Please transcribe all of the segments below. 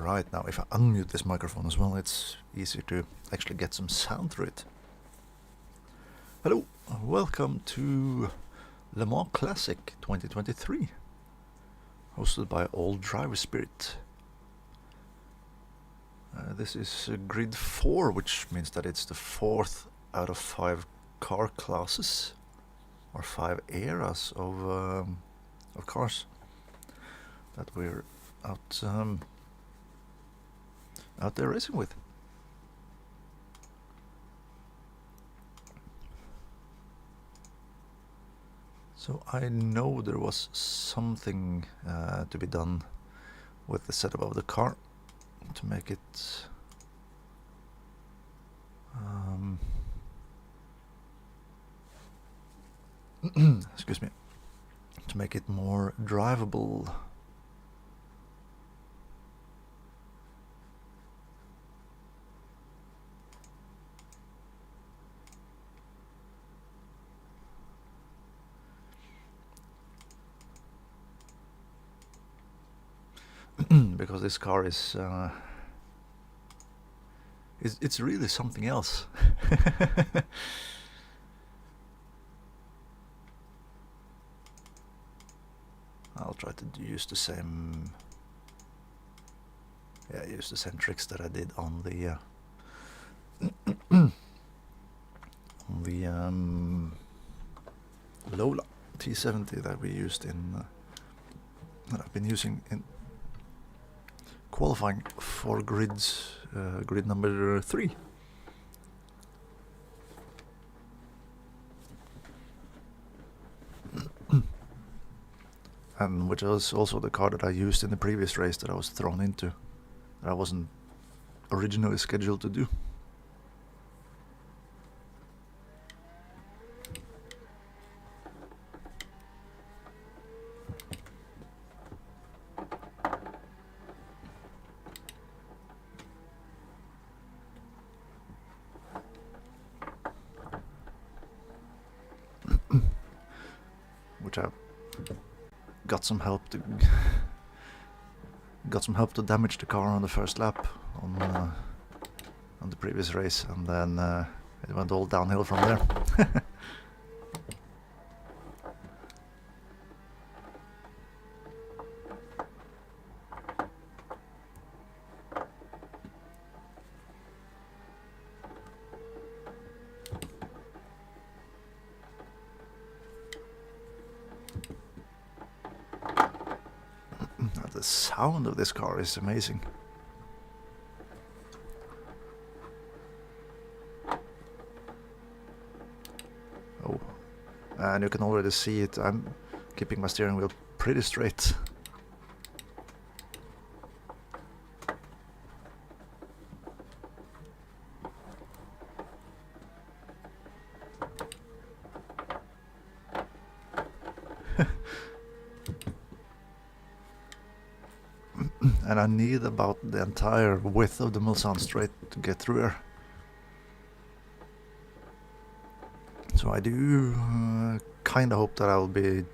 Right, now if I unmute this microphone as well, it's easier to actually get some sound through it. Hello, welcome to Le Mans Classic 2023, hosted by Old Driver Spirit. This is grid 4, which means that it's the 4th out of 5 car classes, or 5 eras of cars that we're out there racing with. So I know there was something to be done with the setup of the car to make it excuse me, to make it more drivable. Because this car is it's really something else. I'll try to use the same tricks that I did on the Lola T70 that we used in that I've been using in qualifying for grid number 3. And which was also the car that I used in the previous race that I was thrown into, that I wasn't originally scheduled to do. Which I got some help to damage the car on the first lap on the previous race, and then it went all downhill from there. The sound of this car is amazing. Oh, and you can already see it. I'm keeping my steering wheel pretty straight. And I need about the entire width of the Mulsanne straight to get through here. So I do kind of hope that I'll be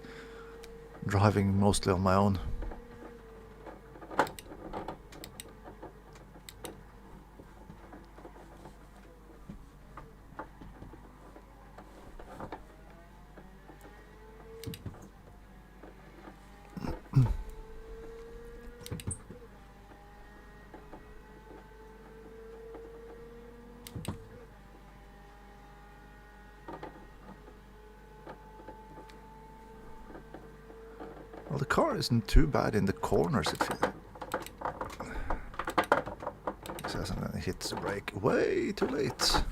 driving mostly on my own. Well, the car isn't too bad in the corners, it feels. It hasn't hit the brake way too late.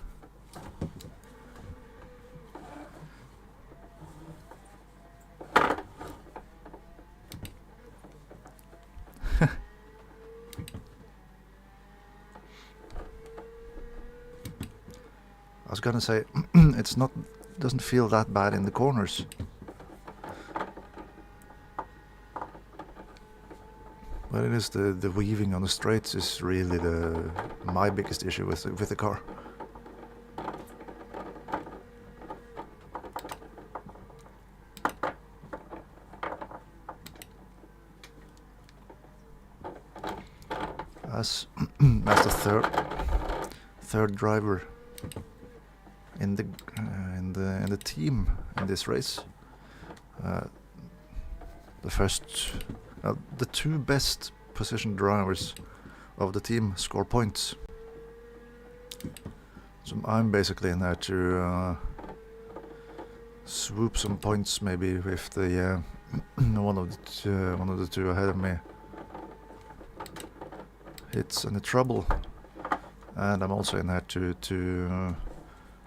I was gonna say doesn't feel that bad in the corners. But it is the weaving on the straights is really my biggest issue with the car. as the third driver in the team in this race. The two best position drivers of the team score points. So I'm basically in there to swoop some points, maybe if the one of the two ahead of me hits any trouble, and I'm also in there to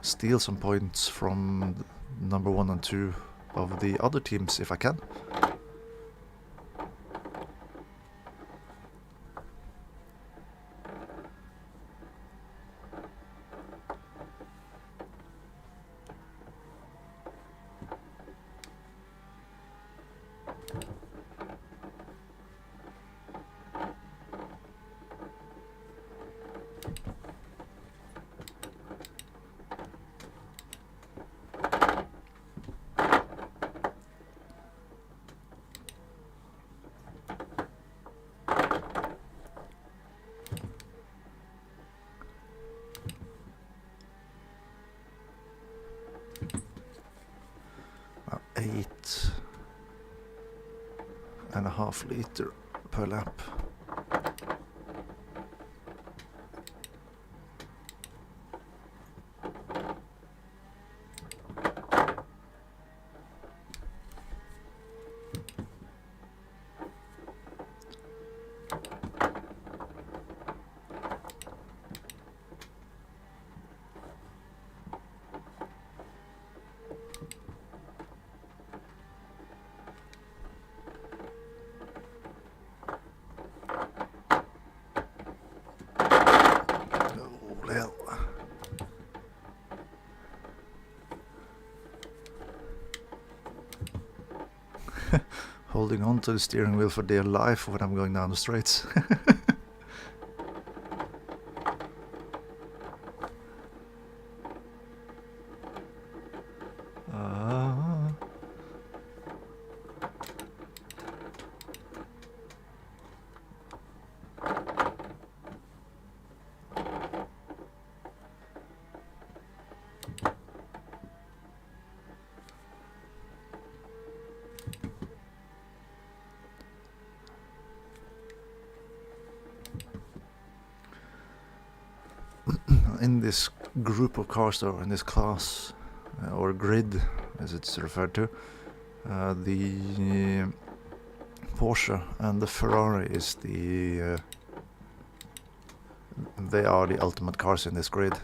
steal some points from number 1 and 2 of the other teams if I can. About 8.5 liter per lap. Holding on to the steering wheel for dear life when I'm going down the straights. In this group of cars, or in this class, or grid as it's referred to, the Porsche and the Ferrari is they are the ultimate cars in this grid.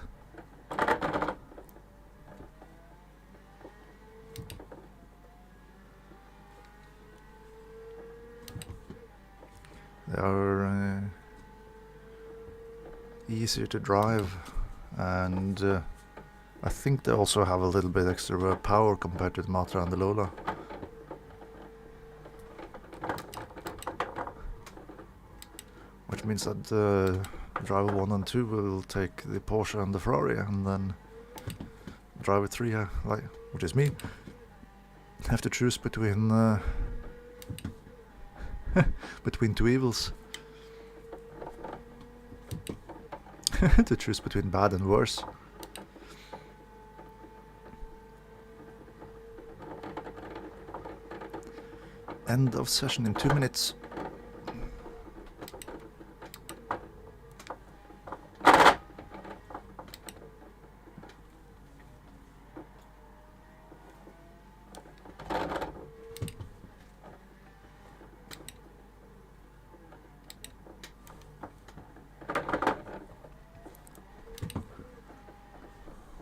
They are easier to drive, and I think they also have a little bit extra power compared to the Matra and the Lola. Which means that driver 1 and 2 will take the Porsche and the Ferrari, and then driver 3, which is me, have to choose between between two evils. To choose between bad and worse. End of session in 2 minutes.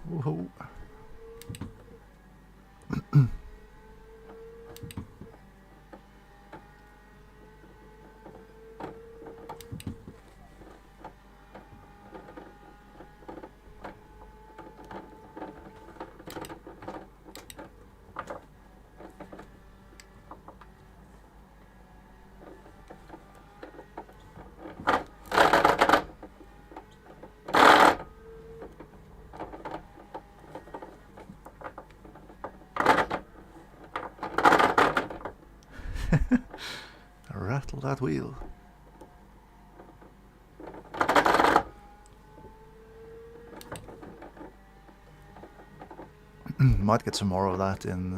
Whoa. Rattle that wheel. Might get some more of that in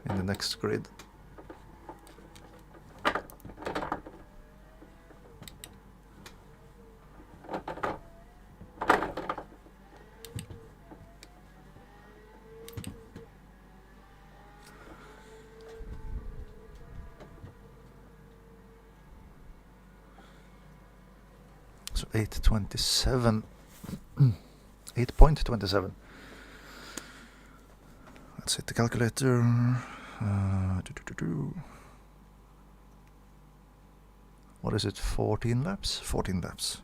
the next grid. So 8.27. 8.27. Let's hit the calculator. What is it? 14 laps? 14 laps.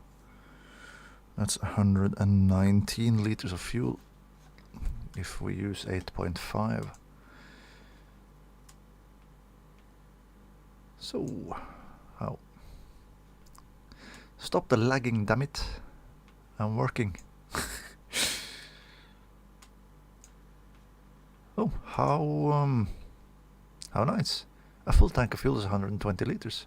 That's 119 liters of fuel if we use 8.5. So, how? Stop the lagging, damn it. I'm working. Oh, how nice. A full tank of fuel is 120 liters.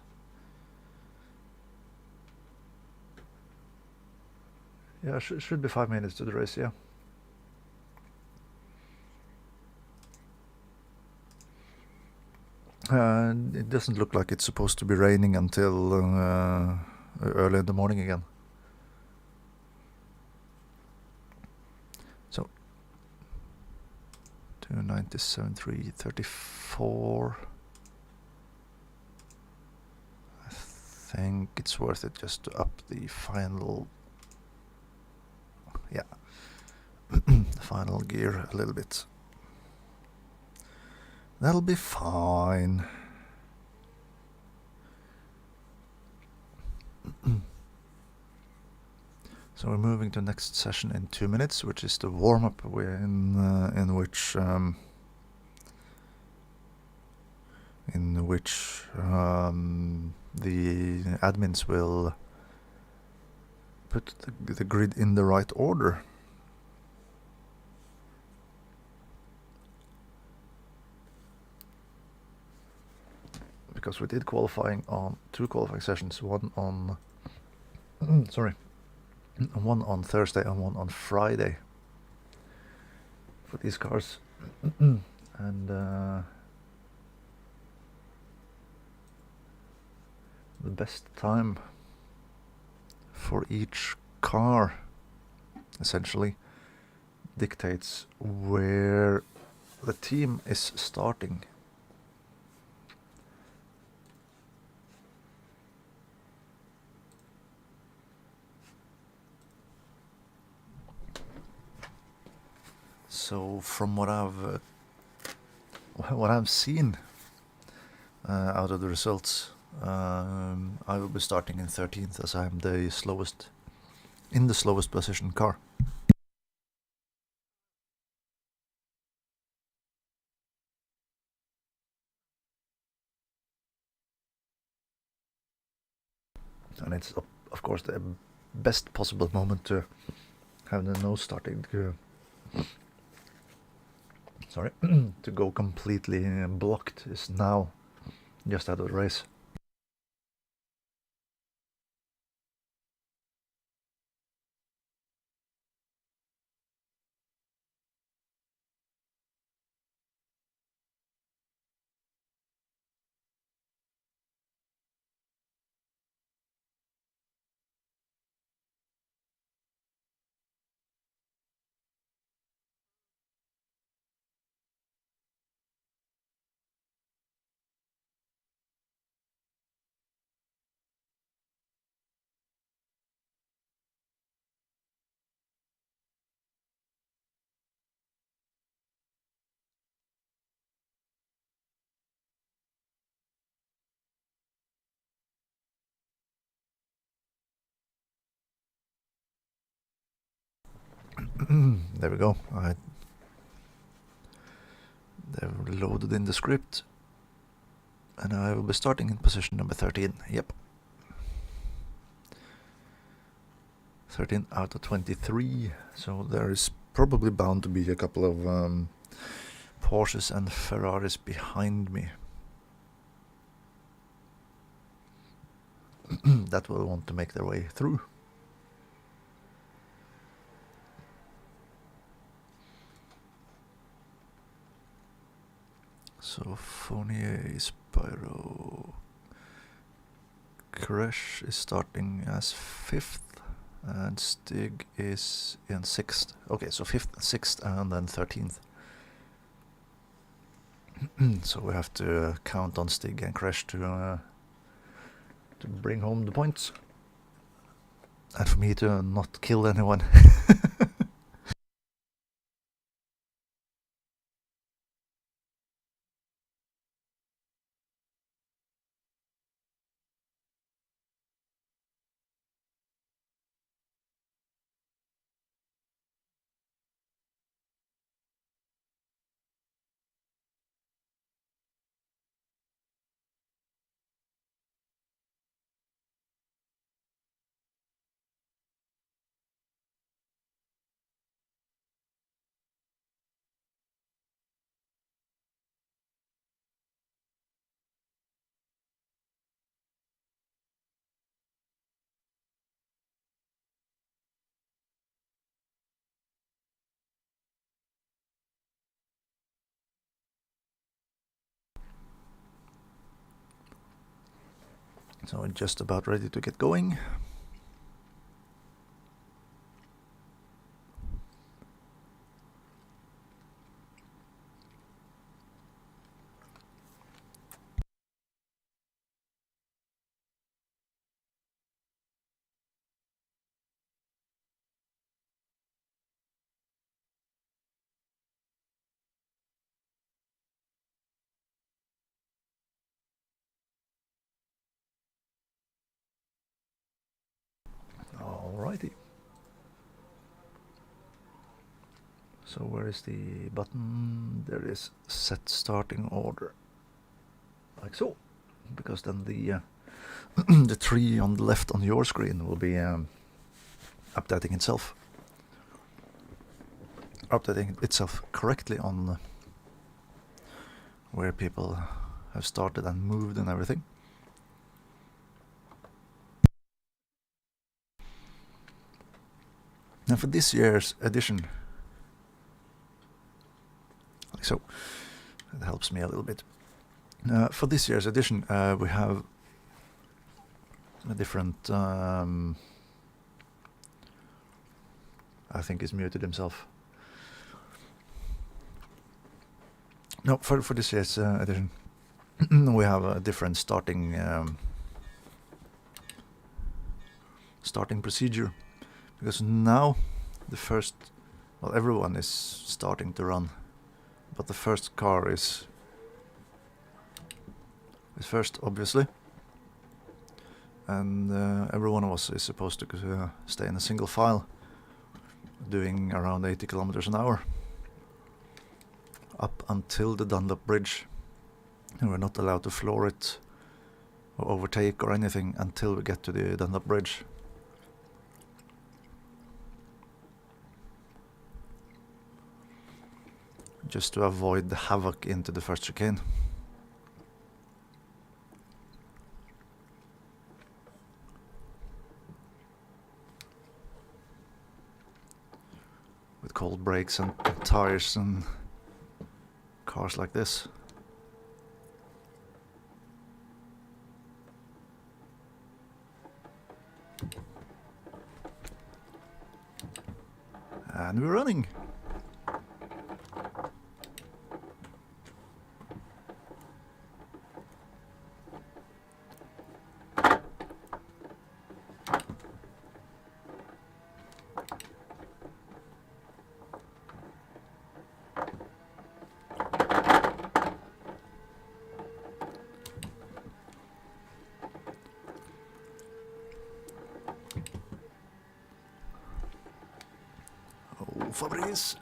Yeah, should be 5 minutes to the race, yeah. It doesn't look like it's supposed to be raining until early in the morning again. So 297,334. I think it's worth it just to up the final, yeah, the final gear a little bit. That'll be fine. So we're moving to the next session in 2 minutes, which is the warm-up in which the admins will put the grid in the right order. Because we did qualifying on 2 qualifying sessions, one on one on Thursday and one on Friday for these cars. And the best time for each car essentially dictates where the team is starting. So from what I've seen out of the results, I will be starting in 13th as I'm the slowest position car. And it's of course the best possible moment to have the nose starting to to go completely blocked is now, just out of the race. There we go. They've loaded in the script, and I will be starting in position number 13. Yep, 13 out of 23. So there is probably bound to be a couple of Porsches and Ferraris behind me that will want to make their way through. So Fournier Spyro Crash is starting as 5th and Stig is in 6th. Okay, so 5th, 6th and then 13th. So we have to count on Stig and Crash to bring home the points. And for me to not kill anyone. So I'm just about ready to get going. Alrighty. So where is the button? There is set starting order. Like so. Because then the the tree on the left on your screen will be updating itself. Updating itself correctly on where people have started and moved and everything. Now for this year's edition, like so, it helps me a little bit. For this year's edition, we have a different. I think he's muted himself. No, for this year's edition, we have a different starting procedure, because now the first, well, everyone is starting to run, but the first car is first, obviously, and every one of us is supposed to stay in a single file, doing around 80 kilometers an hour up until the Dunlop Bridge, and we're not allowed to floor it or overtake or anything until we get to the Dunlop Bridge. Just to avoid the havoc into the first chicane. With cold brakes and tires and cars like this. And we're running. Fabrice.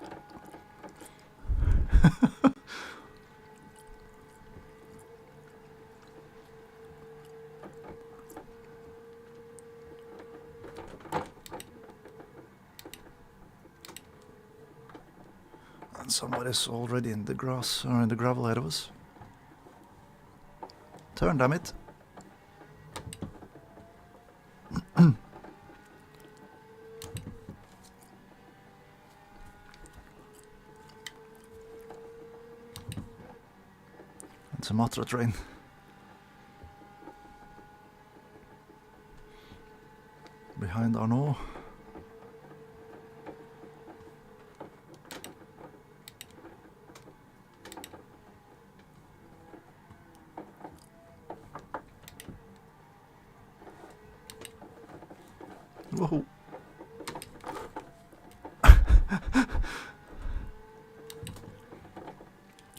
And somebody's already in the grass or in the gravel ahead of us. Turn, damn it. It's a Matra train. Behind Arnaud. Whoa.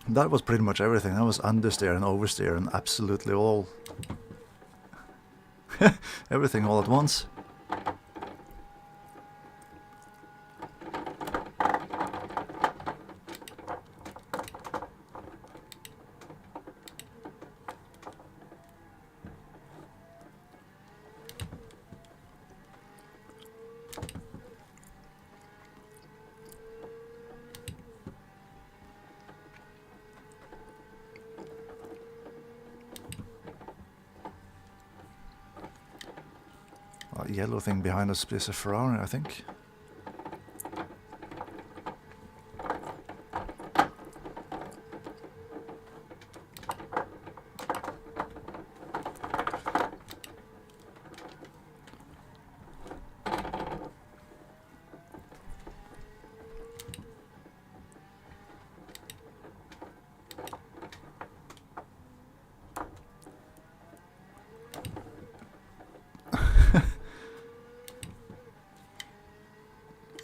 That was pretty much everything. That was understeer and oversteer and absolutely all. Everything all at once. That yellow thing behind us is a Ferrari, I think.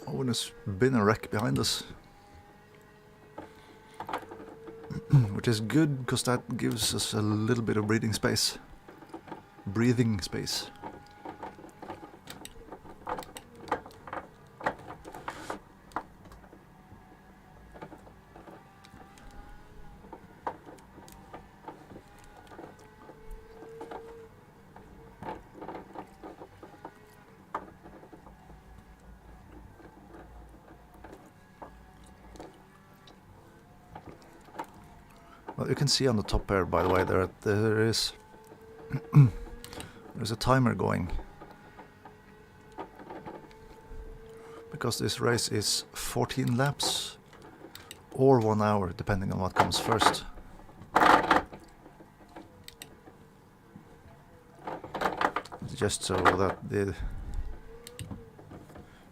Oh, and there's been a wreck behind us. Which is good, because that gives us a little bit of breathing space. Well, you can see on the top here, by the way, there is there's a timer going, because this race is 14 laps or 1 hour, depending on what comes first. Just so that the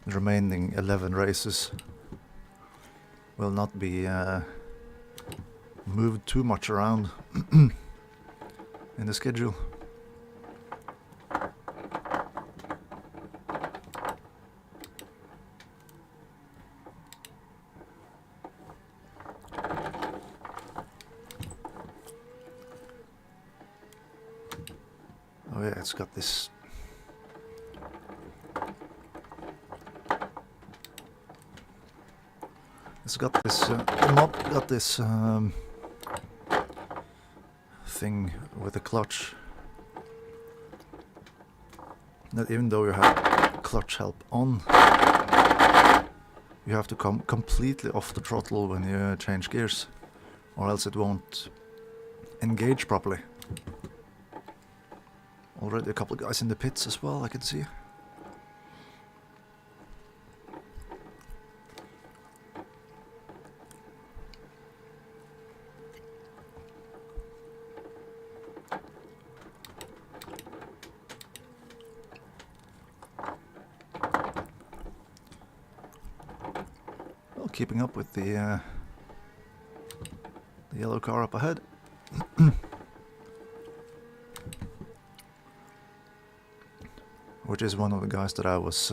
remaining 11 races will not be moved too much around in the schedule. Oh yeah, it's got this. It's got this. The mod got this thing with the clutch. That even though you have clutch help on, you have to come completely off the throttle when you change gears, or else it won't engage properly. Already a couple of guys in the pits as well, I can see. Well, keeping up with the yellow car up ahead. Which is one of the guys that I was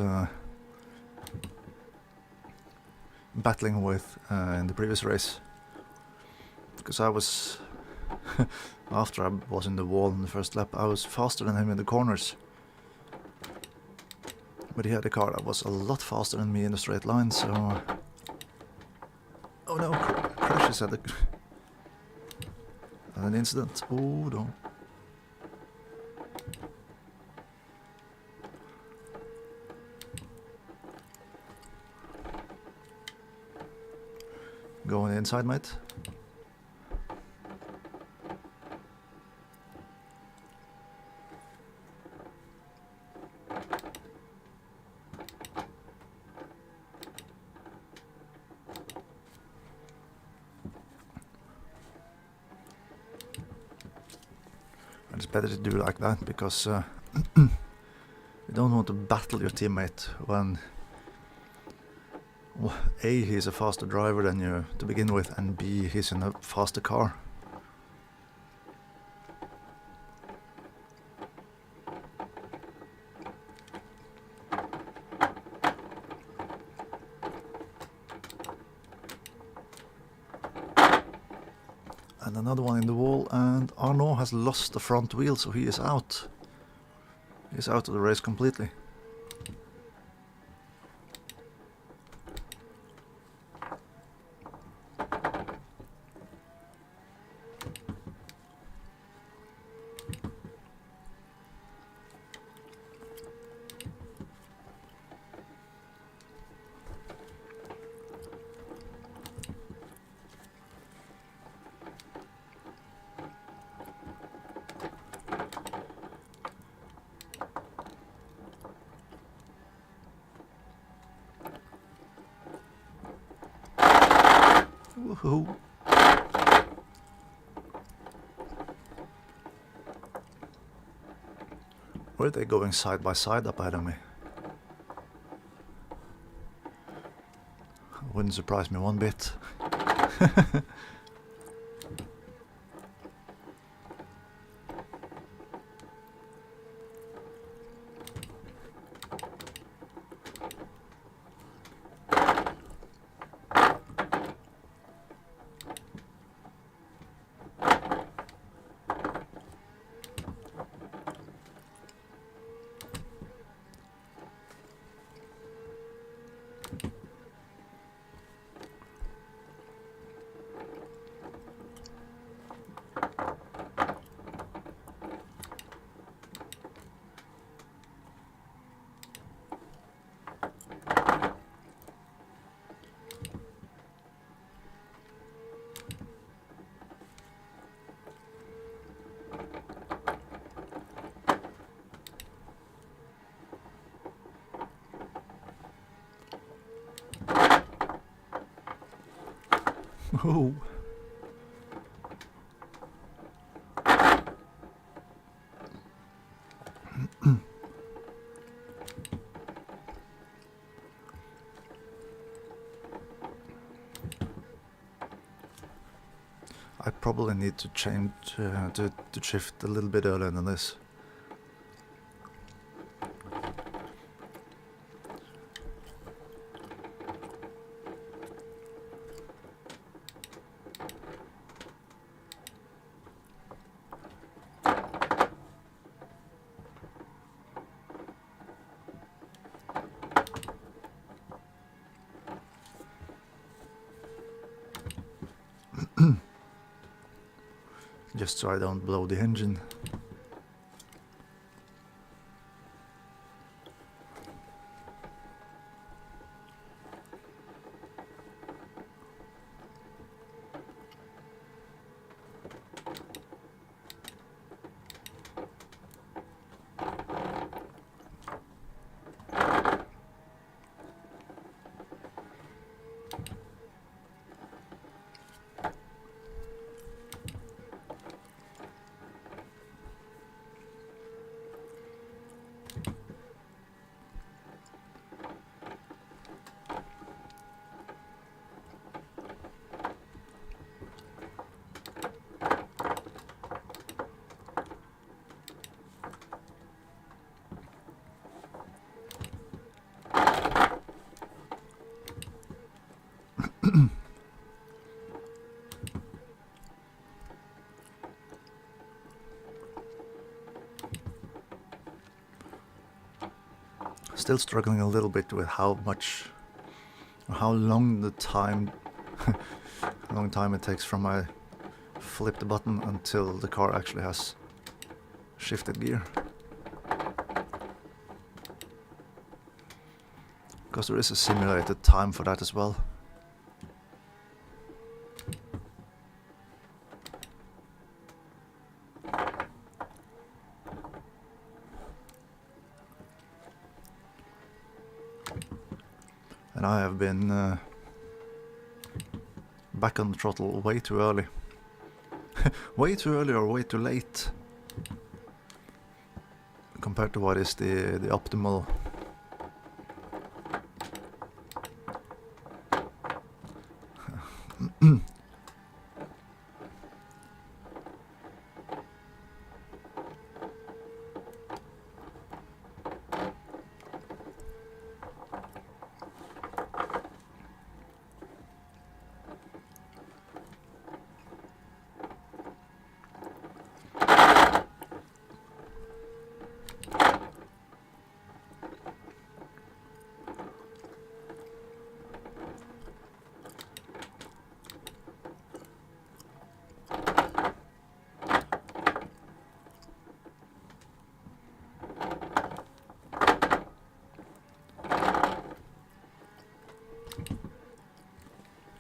battling with in the previous race. Because I was, after I was in the wall in the first lap, I was faster than him in the corners. But he had a car that was a lot faster than me in the straight line, so... Oh no, crashes at an incident. Oh no. Going inside, mate. better to do like that, because you don't want to battle your teammate when A, he's a faster driver than you to begin with, and B, he's in a faster car. And another one in the wall, and Arnaud has lost the front wheel, so he is out. He is out of the race completely. Woohoo! Where are they going side by side up ahead of me? Wouldn't surprise me one bit. Oh. I probably need to change to shift a little bit earlier than this. Just so I don't blow the engine. Still struggling a little bit with how long the time, long time it takes from I flip the button until the car actually has shifted gear. Because there is a simulated time for that as well. And I have been back on the throttle way too early. Way too early or way too late. compared to what is the optimal.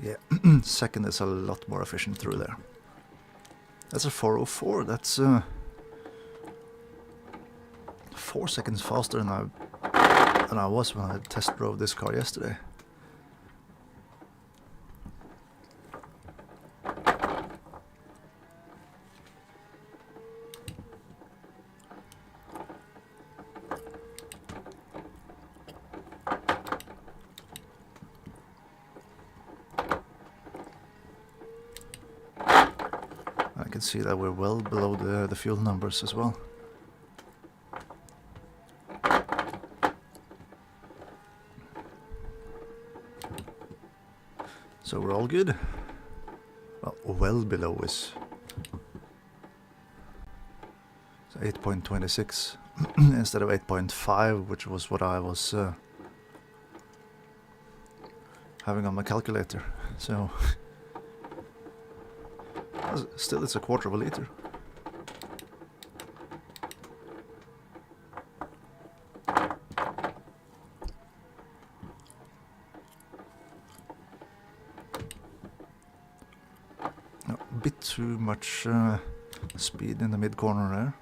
Yeah, second is a lot more efficient through there. That's a 404. That's 4 seconds faster than I was when I test drove this car yesterday. I can see that we're well below the fuel numbers as well. So we're all good. Well below is 8.26 instead of 8.5, which was what I was having on my calculator. So still, it's a quarter of a liter. A bit too much speed in the mid corner there.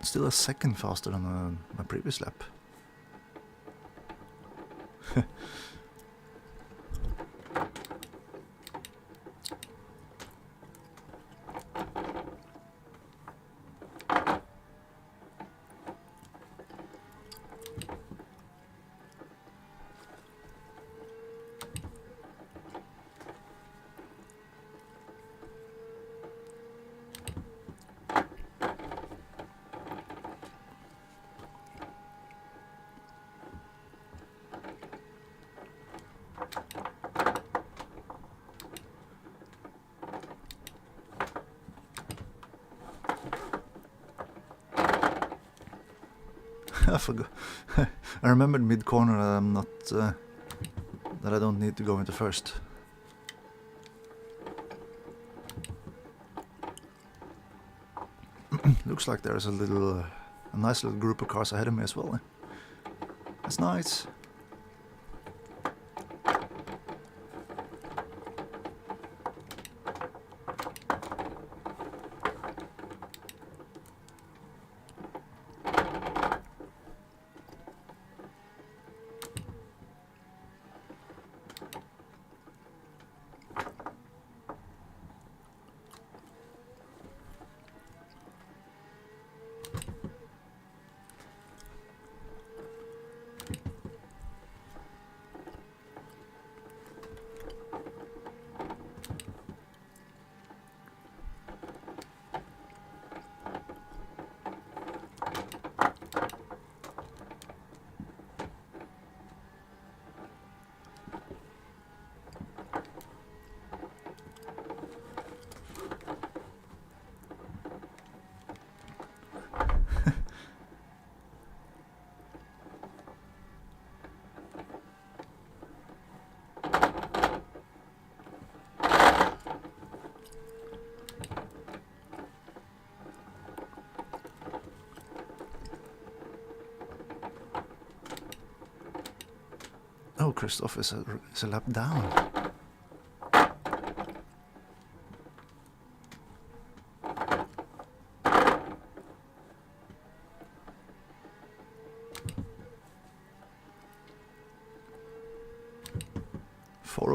Still a second faster than my previous lap. I forgot. I remembered mid corner that I'm not that I don't need to go into first. Looks like there's a nice little group of cars ahead of me as well. That's nice. Oh, Christoph is a lap down.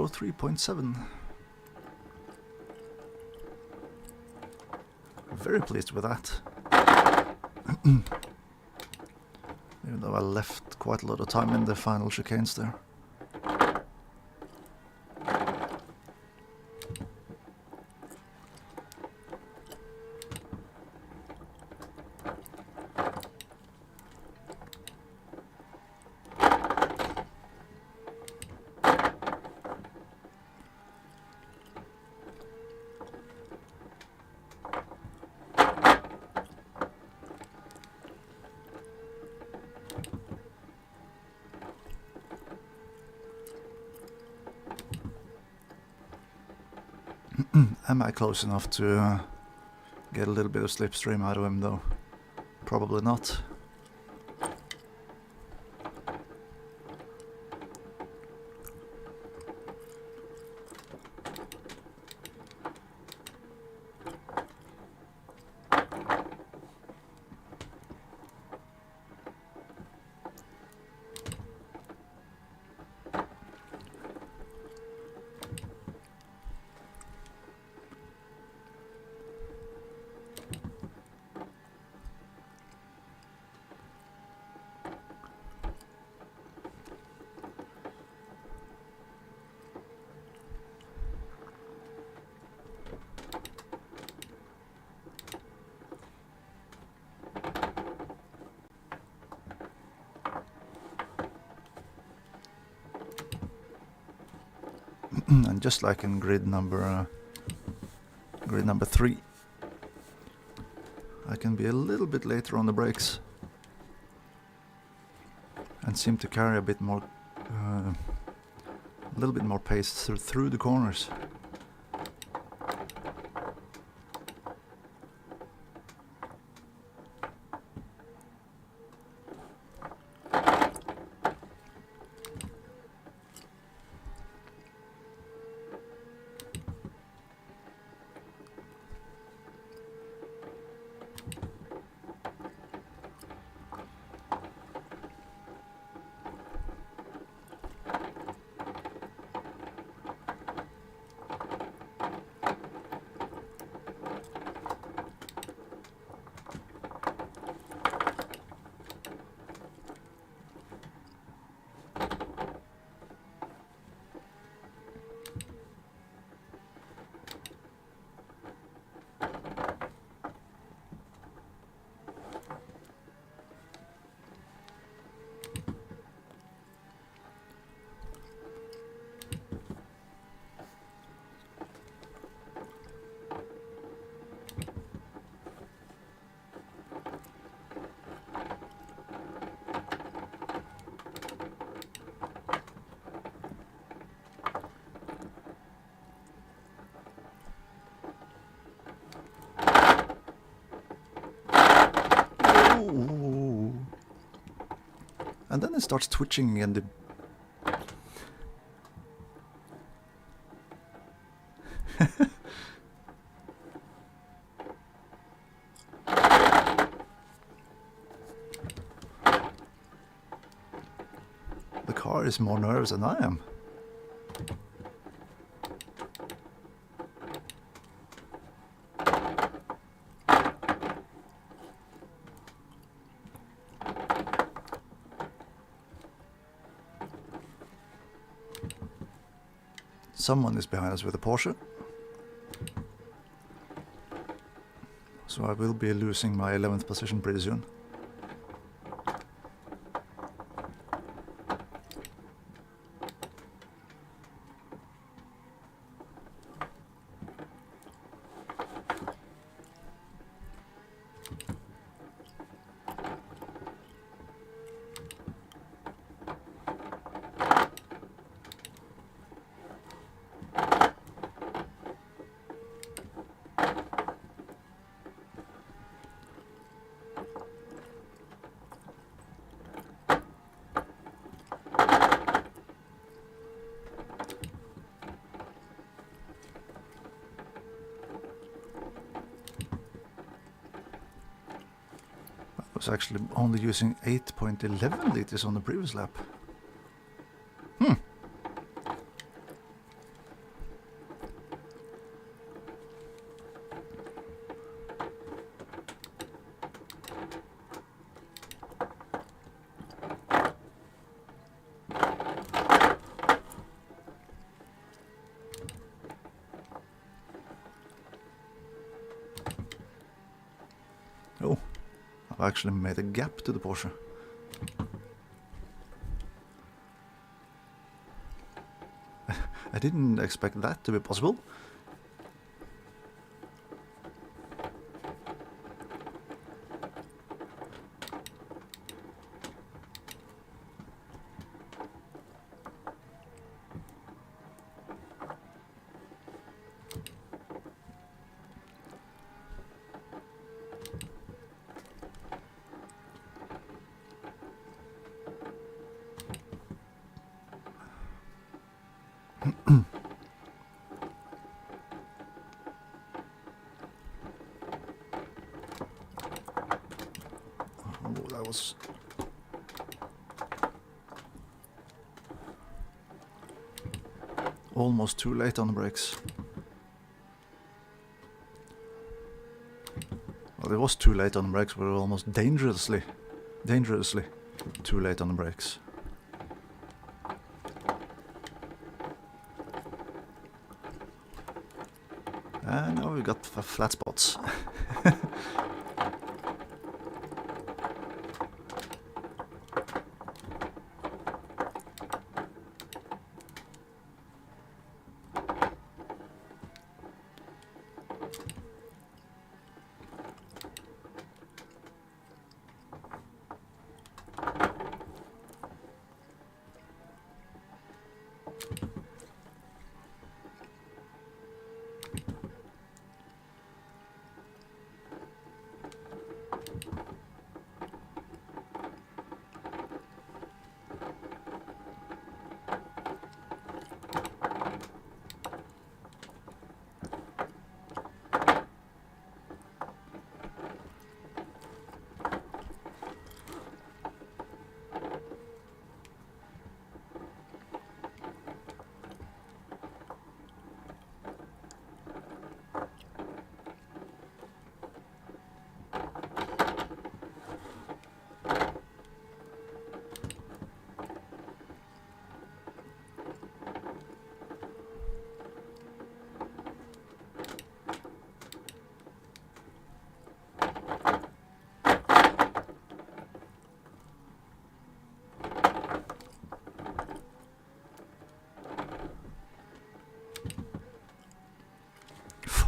403.7. Very pleased with that. Even though I left quite a lot of time in the final chicanes there. Am I close enough to get a little bit of slipstream out of him though? Probably not. And just like in grid number 3, I can be a little bit later on the brakes and seem to carry a bit more, a little bit more pace through the corners. And then it starts twitching and the car is more nervous than I am. Someone is behind us with a Porsche, so I will be losing my 11th position pretty soon. Was actually only using 8.11 liters on the previous lap. I actually made a gap to the Porsche. I didn't expect that to be possible. Oh, that was almost too late on the brakes. Well, it was too late on the brakes, but almost dangerously too late on the brakes. And now we got flat spots.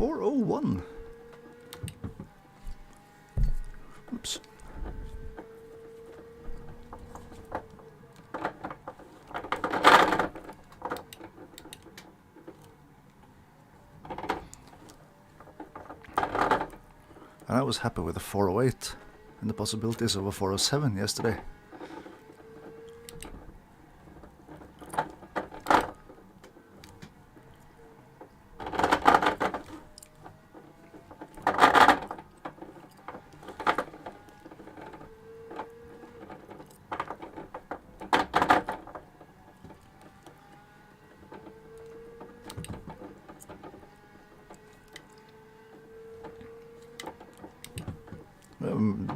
.401. Oops. And I was happy with the 408 and the possibilities of a 407 yesterday.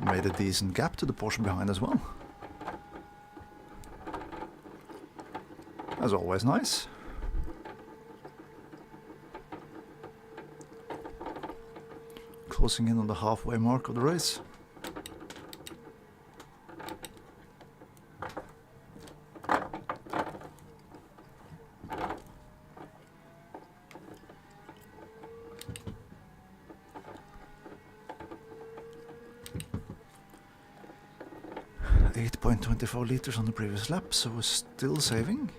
Made a decent gap to the Porsche behind as well. That's always nice. Closing in on the halfway mark of the race. .24 liters on the previous lap, so we're still saving.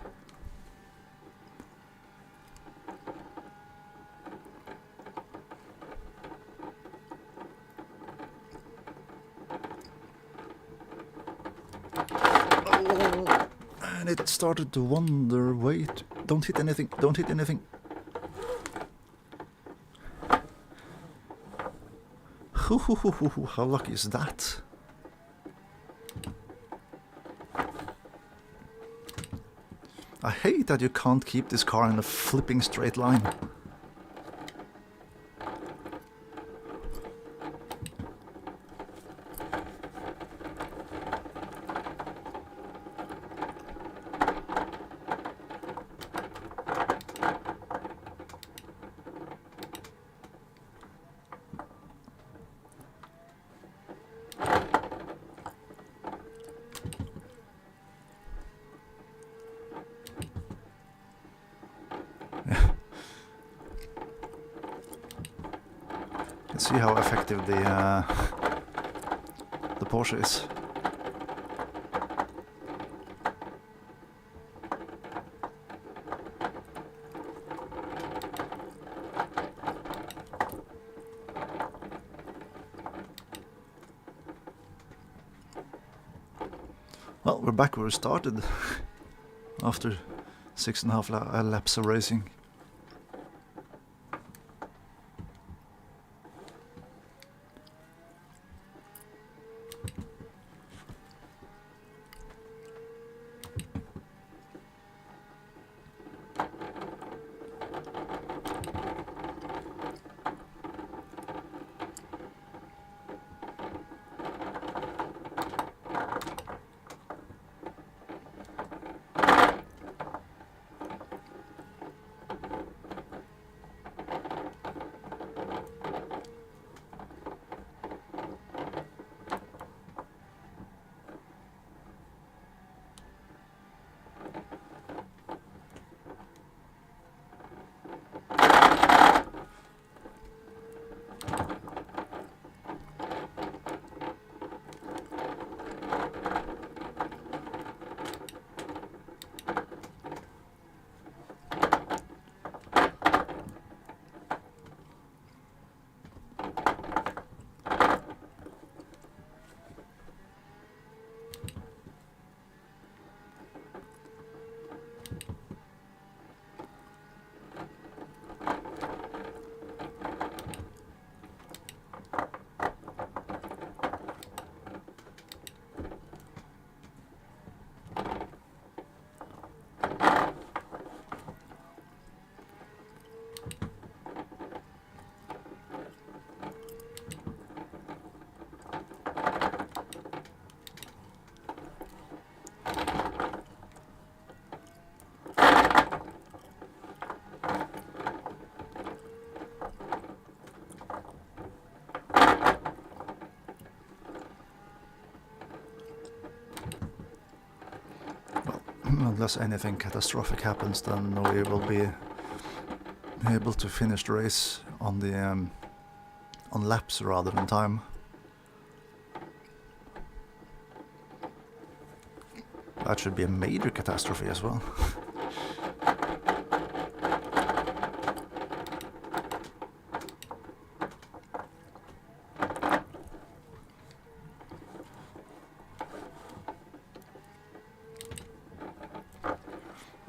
Oh, and it started to wander. Wait, don't hit anything, don't hit anything. How lucky is that? I hate that you can't keep this car in a flipping straight line. see how effective the Porsche is. Well, we're back where we started after 6.5 laps of racing. Unless anything catastrophic happens, then we will be able to finish the race on the on laps rather than time. That should be a major catastrophe as well.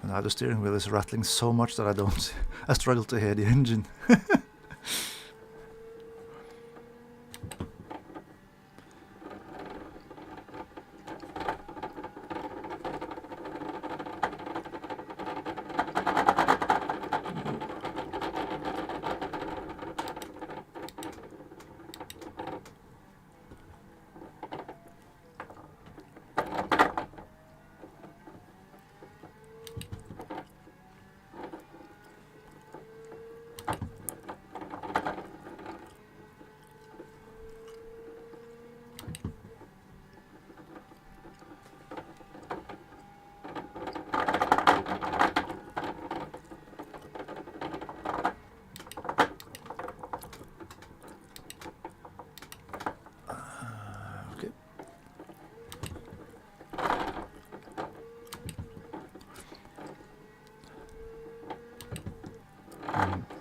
Now the steering wheel is rattling so much that I struggle to hear the engine.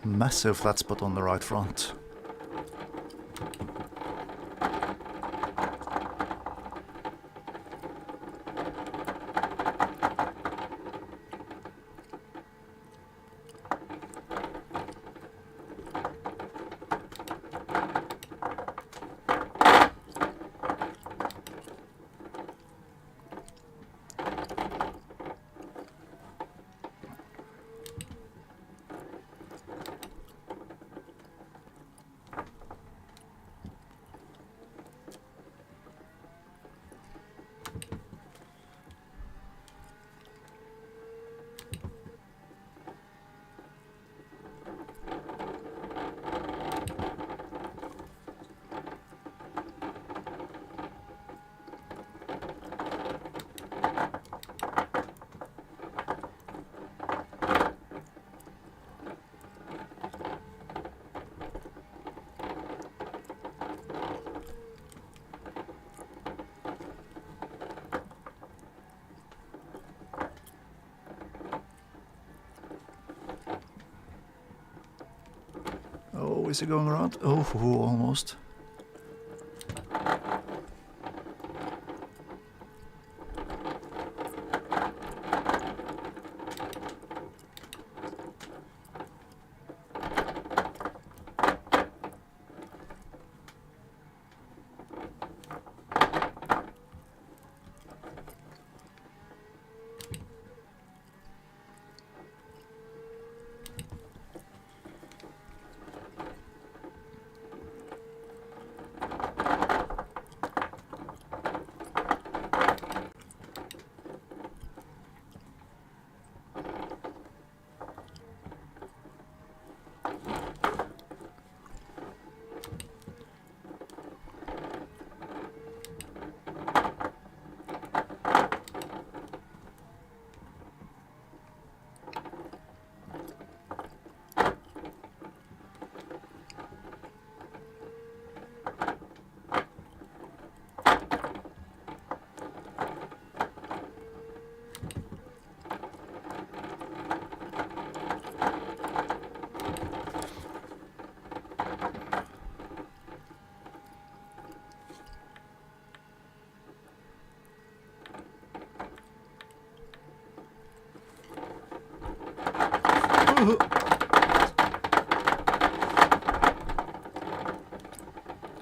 Massive flat spot on the right front. Oh, is he going around? Oh, almost.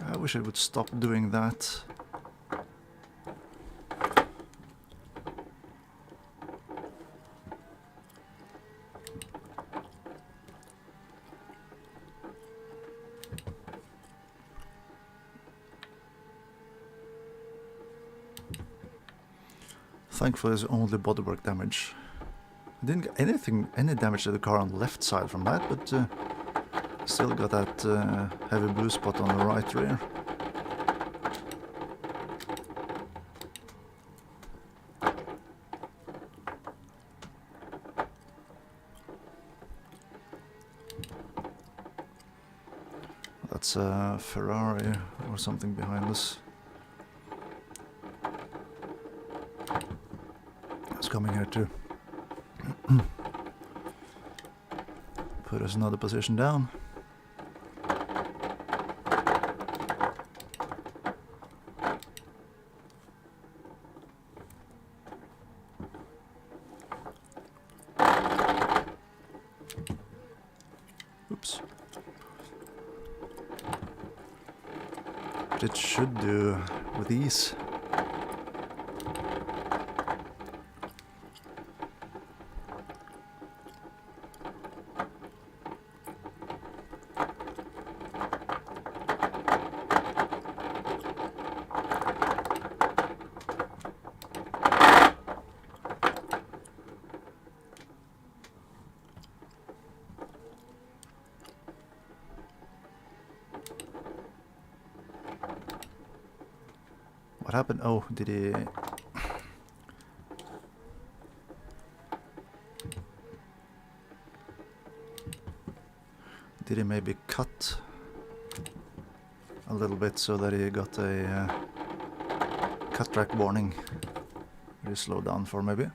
I wish I would stop doing that. Thankfully, it's only bodywork damage. I didn't get any damage to the car on the left side from that, but still got that heavy blue spot on the right rear. That's a Ferrari or something behind us. It's coming here too. Put us another position down. Oops. But it should do with ease. What happened? Oh, did he... Did he maybe cut a little bit so that he got a cut track warning? Really slow down for maybe?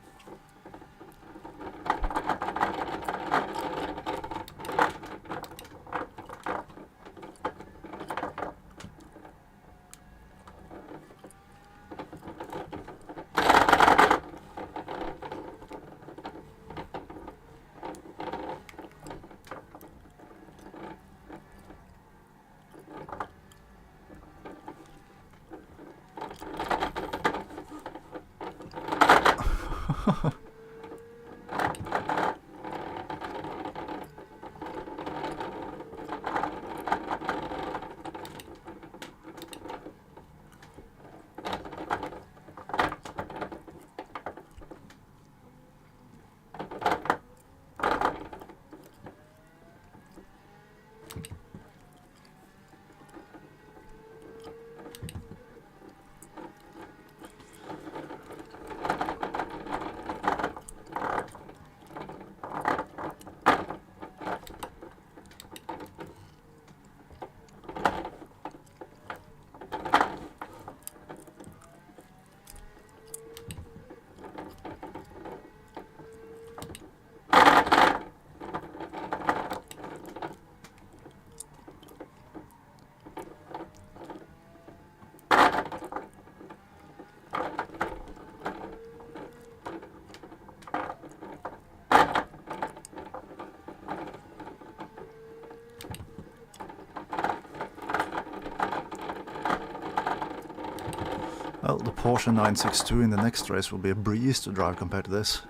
Well, the Porsche 962 in the next race will be a breeze to drive compared to this.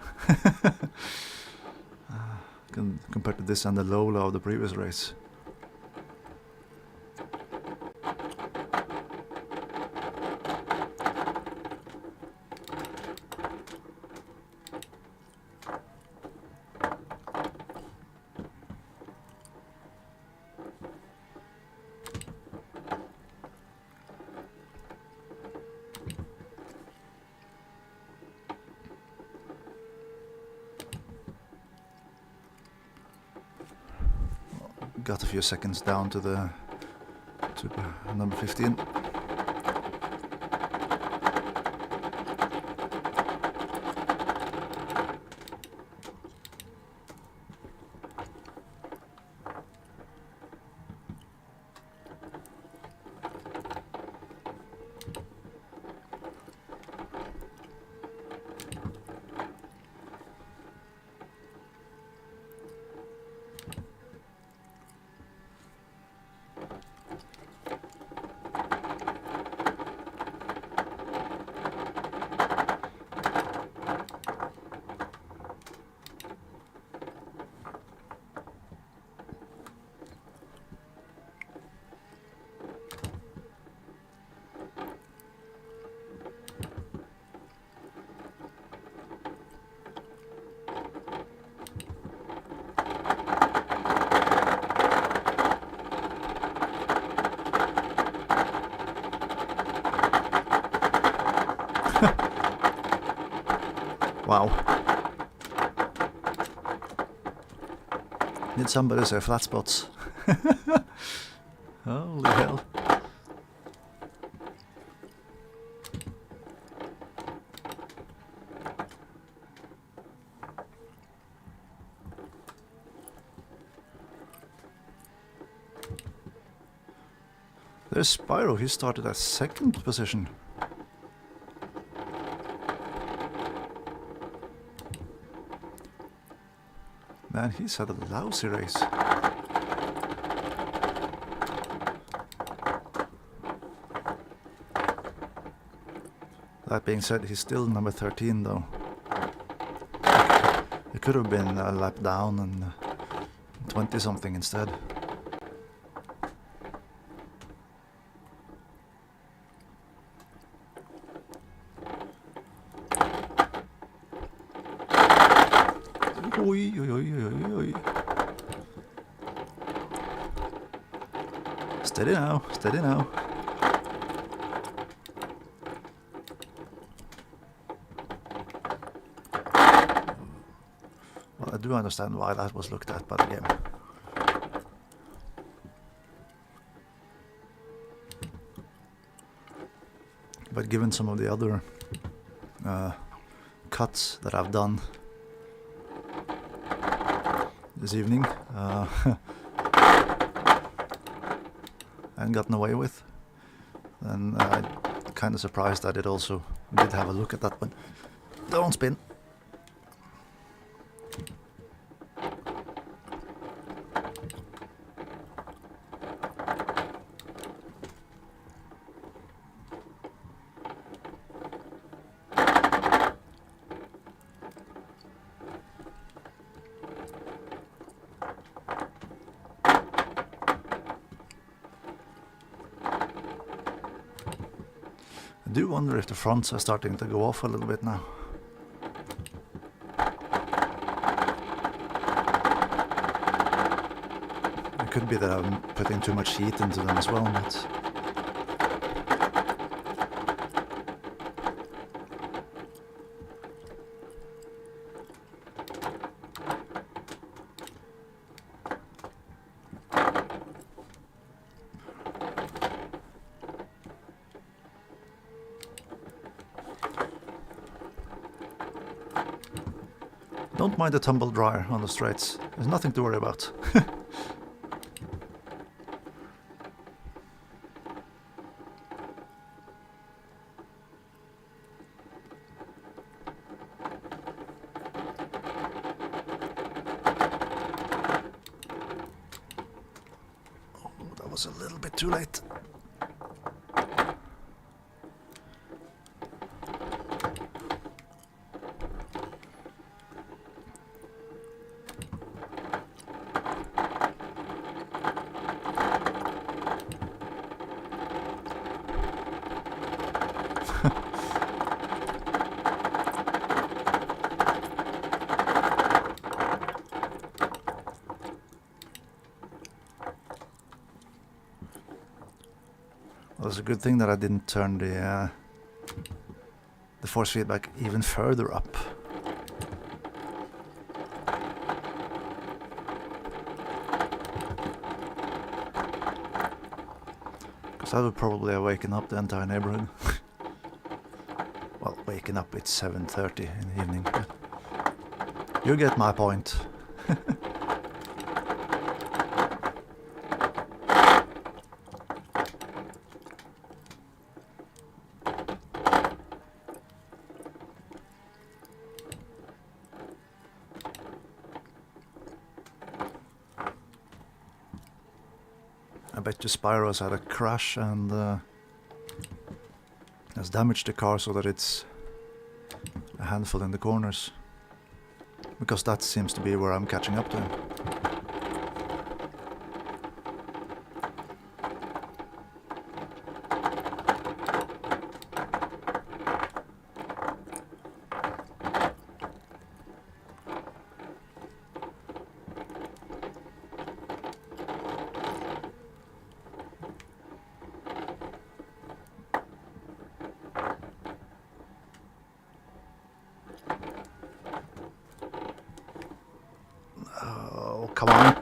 Compared to this and the Lola of the previous race. Got a few seconds down to the number 15. Wow. Did somebody say flat spots? Holy hell. There's Spyro, he started at second position. Man, he's had a lousy race. That being said, he's still number 13 though. It could have been a lap down and 20 something instead. Oi, oi, oi, oi, oi. Steady now, steady now. Well, I do understand why that was looked at by the game. But given some of the other cuts that I've done this evening and gotten away with, then I'm kind of surprised that it also did have a look at that one. Don't spin. I do wonder if the fronts are starting to go off a little bit now. It could be that I'm putting too much heat into them as well, but don't mind the tumble dryer on the straights. There's nothing to worry about. Oh, that was a little bit too late. was a good thing that I didn't turn the force feedback even further up. Because that would probably have waken up the entire neighborhood. Well, waking up, it's 7:30 in the evening. But you get my point. I bet you Spyro's had a crash and has damaged the car so that it's a handful in the corners. Because that seems to be where I'm catching up to him. Oh, come on,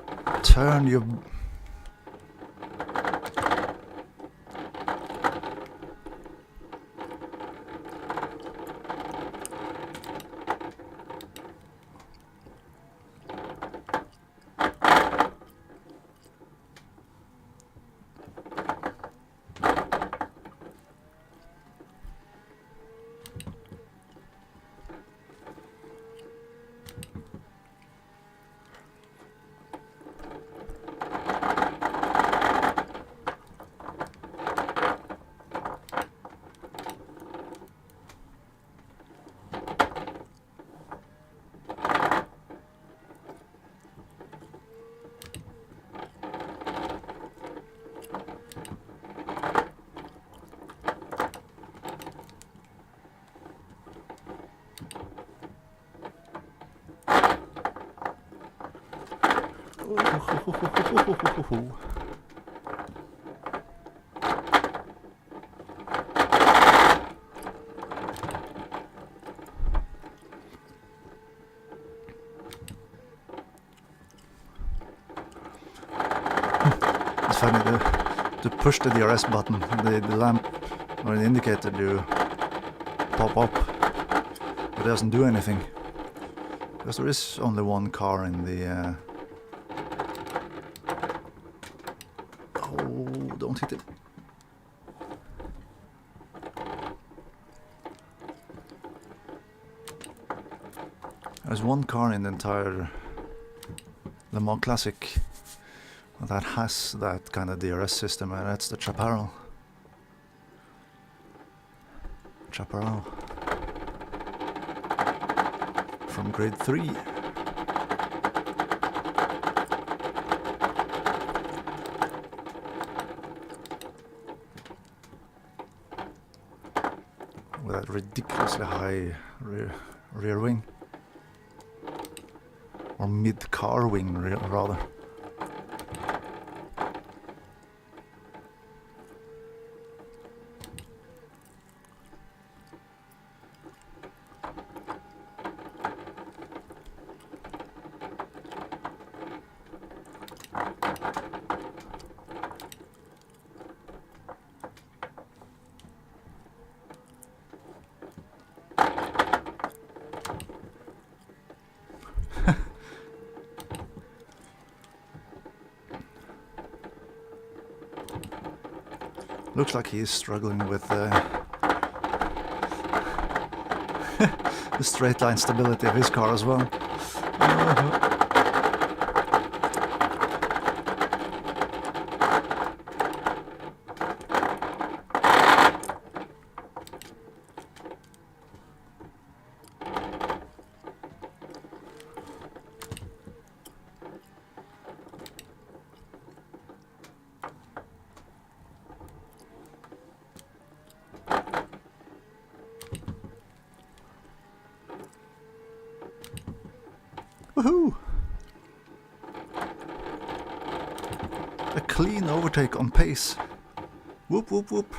turn your... It's funny to push the DRS button, the lamp or the indicator do pop up, but it doesn't do anything. Because there is only one car in the... Oh, don't hit it. There's one car in the entire Le Mans Classic that has that kind of DRS system, and that's the Chaparral. From grade 3. With that ridiculously high rear wing. Or mid-car wing, rather. Looks like he's struggling with the straight line stability of his car as well. Woohoo! A clean overtake on pace. Whoop, whoop, whoop.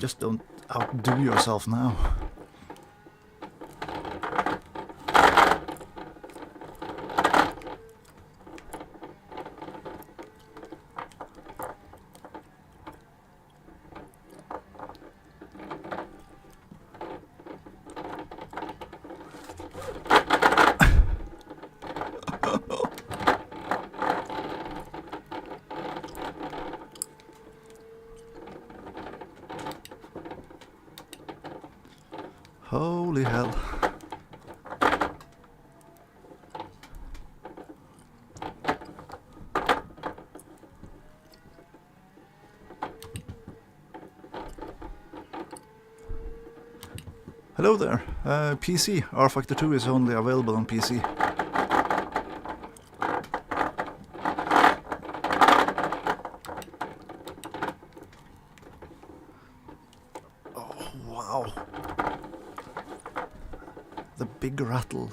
Just don't outdo yourself now. Holy hell. Hello there. PC. rFactor 2 is only available on PC. Oh, wow. The big rattle.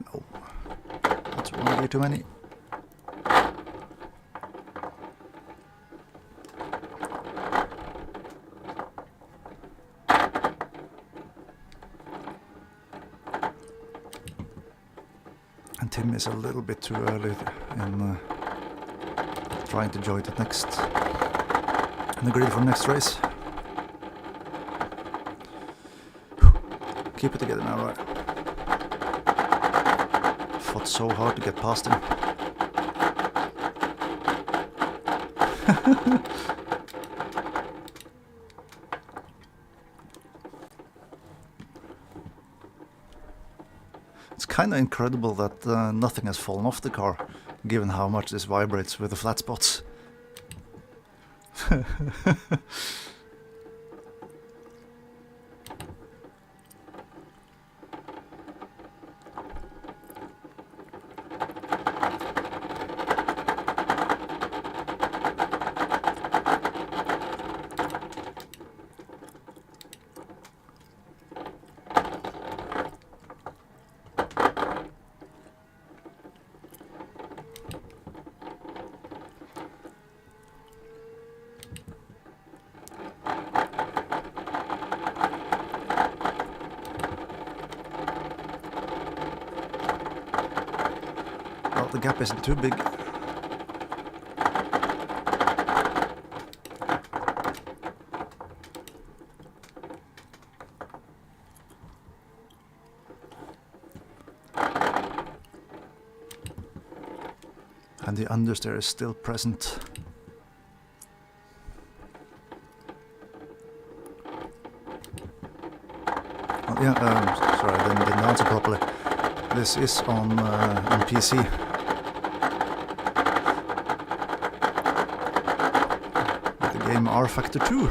No. That's one way too many. And Tim is a little bit too early in trying to join it next in the grid for next race. Keep it together now, right? Fought so hard to get past him. It's kind of incredible that nothing has fallen off the car, given how much this vibrates with the flat spots. The gap isn't too big. And the understeer is still present. Oh, yeah, sorry, I didn't answer properly. This is on PC. Game rFactor 2.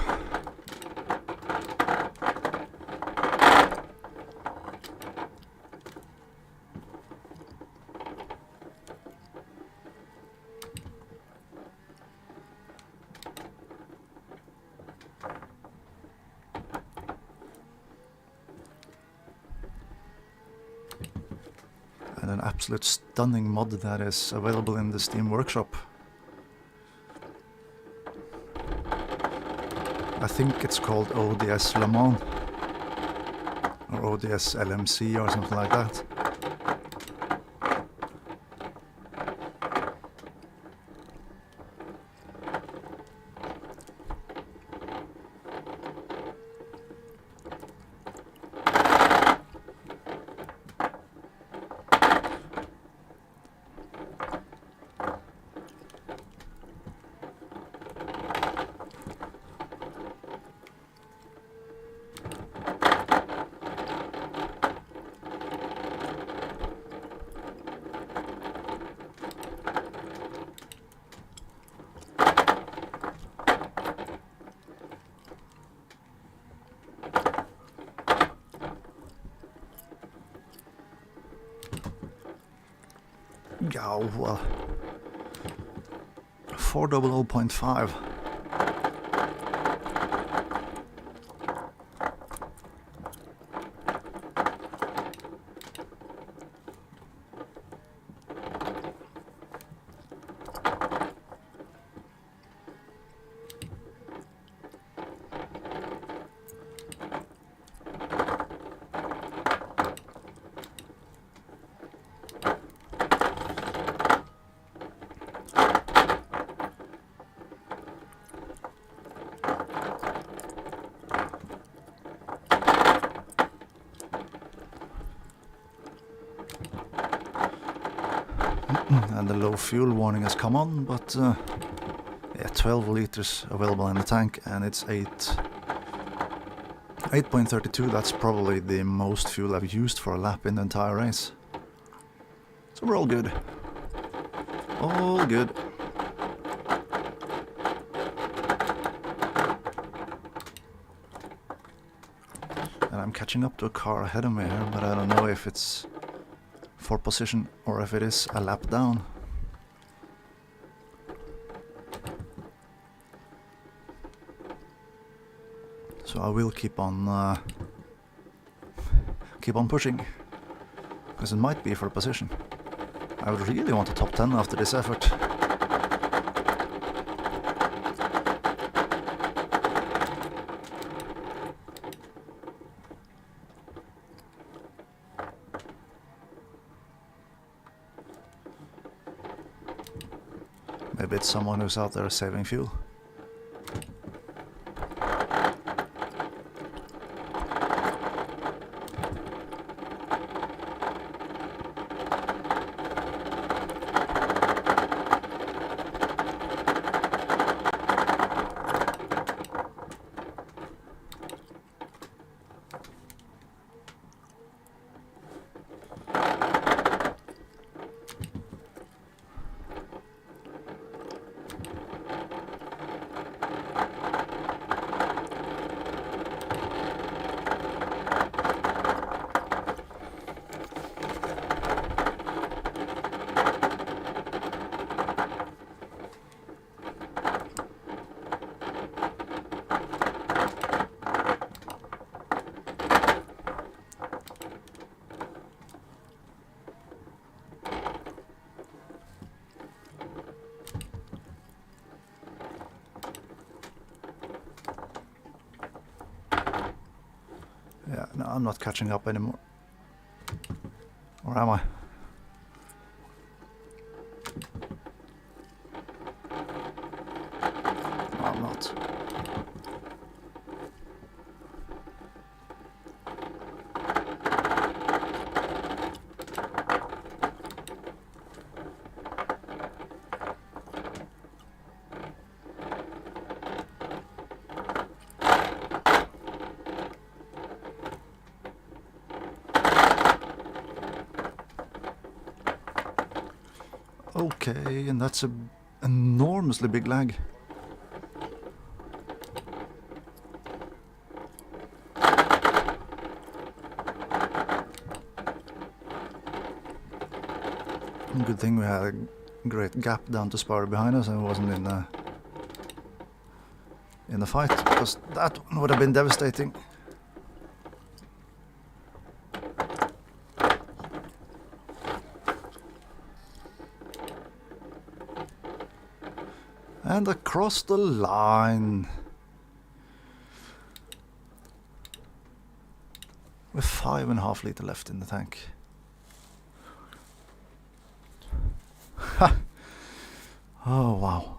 And an absolute stunning mod that is available in the Steam Workshop. I think it's called ODS Le Mans or ODS LMC or something like that. Yeah, well, 400.5. and the low fuel warning has come on, but yeah, 12 liters available in the tank, and it's 8.32. That's probably the most fuel I've used for a lap in the entire race. So we're all good. All good. And I'm catching up to a car ahead of me here, but I don't know if it's for position or if it is a lap down. So I will keep on pushing, because it might be for a position. I would really want a top 10 after this effort. Maybe it's someone who's out there saving fuel. Yeah, no, I'm not catching up anymore. Or am I? No, I'm not. Okay, and that's an enormously big lag. Good thing we had a great gap down to spar behind us and wasn't in the fight, because that one would have been devastating. And across the line. With 5.5 liters left in the tank. Ha! Oh, wow.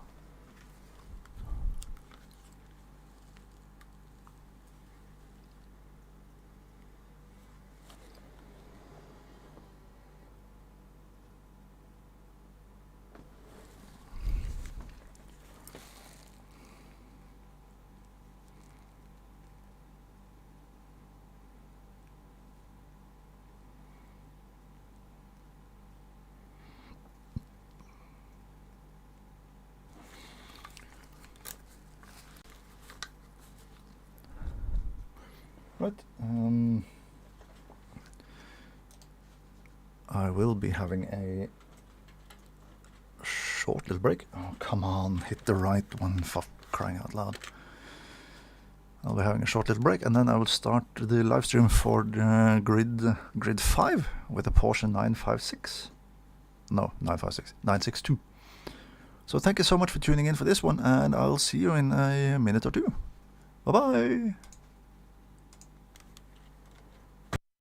Right, I will be having a short little break. Oh, come on, hit the right one, for crying out loud. I'll be having a short little break, and then I will start the live stream for the grid 5 with a Porsche 956. No, 956, 962. So thank you so much for tuning in for this one, and I'll see you in a minute or two. Bye-bye!